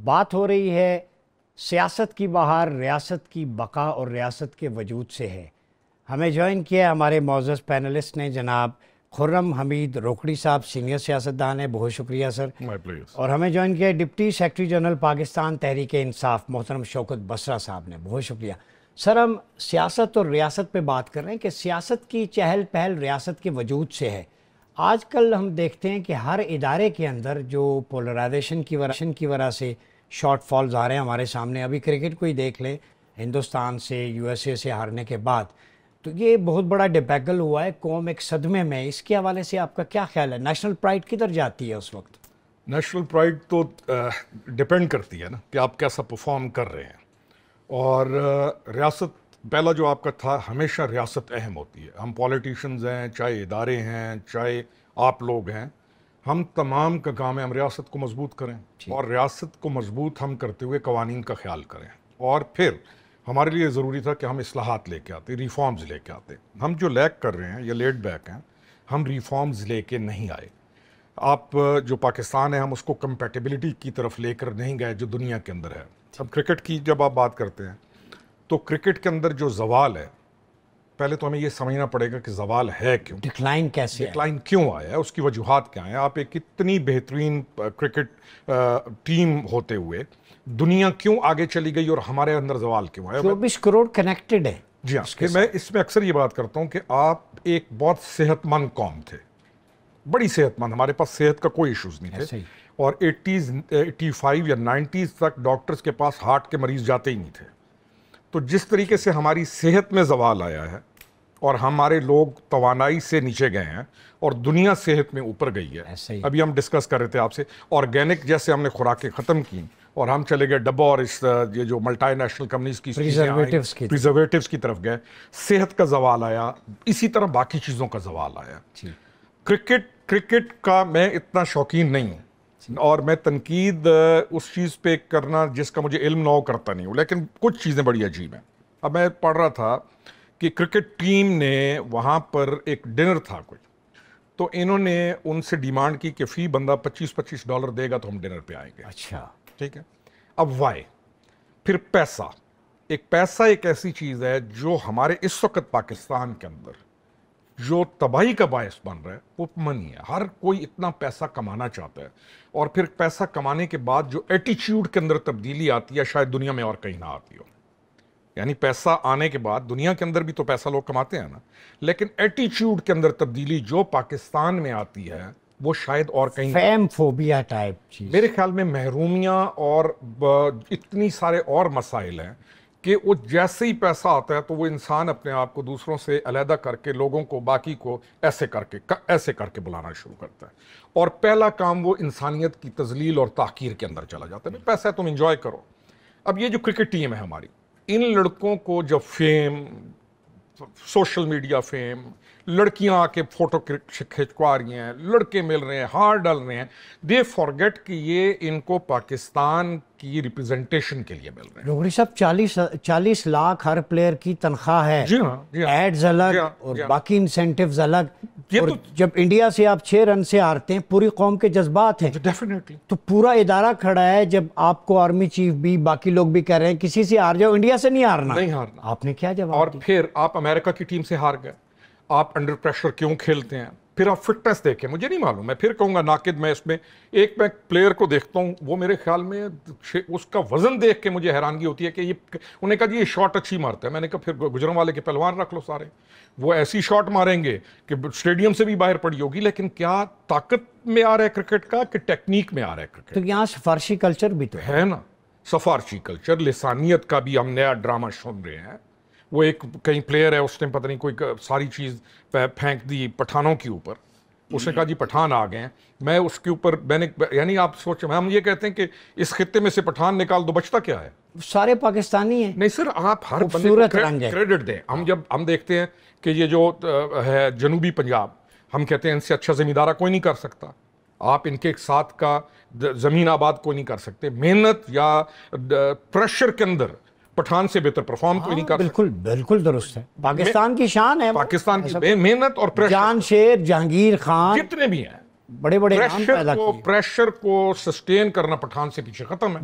بات ہو رہی ہے سیاست کی بہار ریاست کی بقا اور ریاست کے وجود سے ہے۔ ہمیں جوائن کیا ہمارے معزز پینلسٹ نے جناب خرم حمید روکڑی صاحب، سینئر سیاستدان ہیں، بہت شکریہ سر۔ اور ہمیں جوائن کیا deputy secretary general Pakistan Tehreek Insaf محترم شوکت بسرا صاحب نے، بہت شکریہ۔ سر ہم سیاست اور ریاست پہ بات کر رہے ہیں کہ سیاست کی چہل پہل ریاست کے وجود سے ہے۔ آج کل ہم دیکھتے ہیں کہ ہر ادارے کے اندر جو پولرائزیشن کی وجہ سے شارٹ فالز آ رہے ہیں ہمارے سامنے، ابھی کرکٹ کو ہی دیکھ لیں، ہندوستان سے یو ایس اے سے ہارنے کے بعد تو یہ بہت بڑا ڈیبیکل ہوا ہے، قوم ایک صدمے میں۔ اس کے حوالے سے آپ کا کیا خیال ہے؟ نیشنل پرائڈ کدھر جاتی ہے اس وقت؟ نیشنل پرائڈ تو ڈیپینڈ کرتی ہے نا کہ آپ کیسا پرفارم کر رہے ہیں، اور ریاست پہلا جو آپ کا تھا، ہمیشہ ریاست اہم ہوتی ہے۔ ہم پولیٹیشنز ہیں، چاہے ادارے ہیں، چاہے آپ لوگ ہیں، ہم تمام کا کام ہے ہم ریاست کو مضبوط کریں، اور ریاست کو مضبوط ہم کرتے ہوئے قوانین کا خیال کریں، اور پھر ہمارے لیے ضروری تھا کہ ہم اصلاحات لے کے آتے، ریفارمز لے کے آتے۔ ہم جو لیک کر رہے ہیں یا لیٹ بیک ہیں، ہم ریفارمز لے کے نہیں آئے۔ آپ جو پاکستان ہے، ہم اس کو کمپیٹیبلٹی کی طرف لے کر نہیں گئے جو دنیا کے اندر ہے۔ اب کرکٹ کی جب آپ بات کرتے ہیں تو کرکٹ کے اندر جو زوال ہے، پہلے تو ہمیں یہ سمجھنا پڑے گا کہ زوال ہے کیوں، ڈکلائن کیسے ہے، ڈکلائن کیوں آیا ہے، اس کی وجوہات کیا ہیں۔ آپ ایک اتنی بہترین کرکٹ ٹیم ہوتے ہوئے دنیا کیوں آگے چلی گئی اور ہمارے اندر زوال کیوں آیا؟ 24 کروڑ کنیکٹڈ ہے۔ جی ہاں، میں اس میں اکثر یہ بات کرتا ہوں کہ آپ ایک بہت صحت مند قوم تھے، بڑی صحت مند، ہمارے پاس صحت کا کوئی ایشوز نہیں تھے، اور 85 یا 90s تک ڈاکٹرز کے پاس ہارٹ کے مریض جاتے ہی نہیں تھے۔ تو جس طریقے سے ہماری صحت میں زوال آیا ہے اور ہمارے لوگ توانائی سے نیچے گئے ہیں اور دنیا صحت میں اوپر گئی ہے، ابھی ہم ڈسکس کر رہے تھے آپ سے، آرگینک جیسے ہم نے خوراکیں ختم کی اور ہم چلے گئے ڈبا اور اس یہ جو ملٹی نیشنل کمپنیز کی پریزرویٹیوز کی طرف گئے، صحت کا زوال آیا، اسی طرح باقی چیزوں کا زوال آیا۔ کرکٹ کا میں اتنا شوقین نہیں ہوں، اور میں تنقید اس چیز پہ کرنا جس کا مجھے علم نہ ہو کرتا نہیں ہوں، لیکن کچھ چیزیں بڑی عجیب ہیں۔ اب میں پڑھ رہا تھا کہ کرکٹ ٹیم نے وہاں پر ایک ڈنر تھا کوئی، تو انہوں نے ان سے ڈیمانڈ کی کہ فی بندہ $25 دے گا تو ہم ڈنر پہ آئیں گے۔ اچھا، ٹھیک ہے۔ اب وائی پھر پیسہ ایک ایسی چیز ہے جو ہمارے اس وقت پاکستان کے اندر جو تباہی کا باعث بن رہا ہے، وہ منی ہے۔ ہر کوئی اتنا پیسہ کمانا چاہتا ہے، اور پھر پیسہ کمانے کے بعد جو ایٹیچیوڈ کے اندر تبدیلی آتی ہے، شاید دنیا میں اور کہیں نہ آتی ہو۔ یعنی پیسہ آنے کے بعد دنیا کے اندر بھی تو پیسہ لوگ کماتے ہیں نا، لیکن ایٹیچیوڈ کے اندر تبدیلی جو پاکستان میں آتی ہے وہ شاید اور کہیں، فیم فوبیا ٹائپ چیز، میرے خیال میں محرومیاں اور اتنی سارے اور مسائل ہیں کہ وہ جیسے ہی پیسہ آتا ہے تو وہ انسان اپنے آپ کو دوسروں سے علیحدہ کر کے لوگوں کو باقی کو ایسے کر کے بلانا شروع کرتا ہے، اور پہلا کام وہ انسانیت کی تذلیل اور تحقیر کے اندر چلا جاتا ہے۔ پیسہ تم انجوائے کرو۔ اب یہ جو کرکٹ ٹیم ہے ہماری، ان لڑکوں کو جب فیم، سوشل میڈیا فیم، لڑکیاں آ کے فوٹو کھچوا رہی ہیں، لڑکے مل رہے ہیں، ہار ڈال رہے ہیں، دے فارگیٹ کہ یہ ان کو پاکستان کی ریپرزنٹیشن کے لیے مل رہے ہیں۔ روکڑی صاحب 40 لاکھ ہر پلیئر کی تنخواہ ہے، جی ہاں، ایڈز الگ اور باقی انسینٹیوز الگ، اور جب انڈیا سے آپ 6 رن سے ہارتے ہیں، پوری قوم کے جذبات ہیں ڈیفینیٹلی، تو پورا ادارہ کھڑا ہے۔ جب آپ کو آرمی چیف بھی، باقی لوگ بھی کہہ رہے ہیں کسی سے ہار جاؤ، انڈیا سے نہیں ہارنا، آپ نے کیا جواب؟ اور پھر آپ امریکہ کی ٹیم سے ہار گئے، آپ انڈر پریشر کیوں کھیلتے ہیں؟ پھر آپ فٹنس دیکھیں، مجھے نہیں معلوم، میں پھر کہوں گا ناقد، میں اس میں ایک میں پلیئر کو دیکھتا ہوں، وہ میرے خیال میں اس کا وزن دیکھ کے مجھے حیرانگی ہوتی ہے کہ یہ، انہوں نے کہا جی یہ شاٹ اچھی مارتا ہے، میں نے کہا پھر گجران والے کے پہلوان رکھ لو سارے، وہ ایسی شاٹ ماریں گے کہ اسٹیڈیم سے بھی باہر پڑی ہوگی، لیکن کیا طاقت میں آ رہا ہے کرکٹ کا کہ ٹیکنیک میں آ رہا ہے کرکٹ؟ تو یہاں سفارشی کلچر بھی تو ہے نا، سفارشی کلچر، لسانیت کا بھی ہم نیا ڈرامہ سن رہے ہیں۔ وہ ایک کہیں پلیئر ہے، اس نے پتہ نہیں کوئی ساری چیز پھینک دی پٹھانوں کے اوپر، اس نے کہا جی پٹھان آ گئے ہیں، میں اس کے اوپر میں نے، یعنی آپ سوچیں، ہم یہ کہتے ہیں کہ اس خطے میں سے پٹھان نکال دو، بچتا کیا ہے؟ سارے پاکستانی ہیں۔ نہیں سر، آپ ہر بندے کو کریڈٹ دیں۔ ہم دیکھتے ہیں کہ یہ جو ہے جنوبی پنجاب، ہم کہتے ہیں ان سے اچھا زمیندارہ کوئی نہیں کر سکتا، آپ ان کے ساتھ کا زمین آباد کوئی نہیں کر سکتے، محنت یا پریشر کے اندر پٹھان سے بہتر پرفارم کوئی نہیں کر سکتا۔ بالکل درست ہے، پاکستان کی شان ہے، پاکستان کی محنت اور پریشر، جان شیر، جہانگیر خان، جتنے بھی ہیں بڑے نام پیدا کیے، پریشر کو سسٹین کرنا پٹھان سے پیچھے ختم ہے۔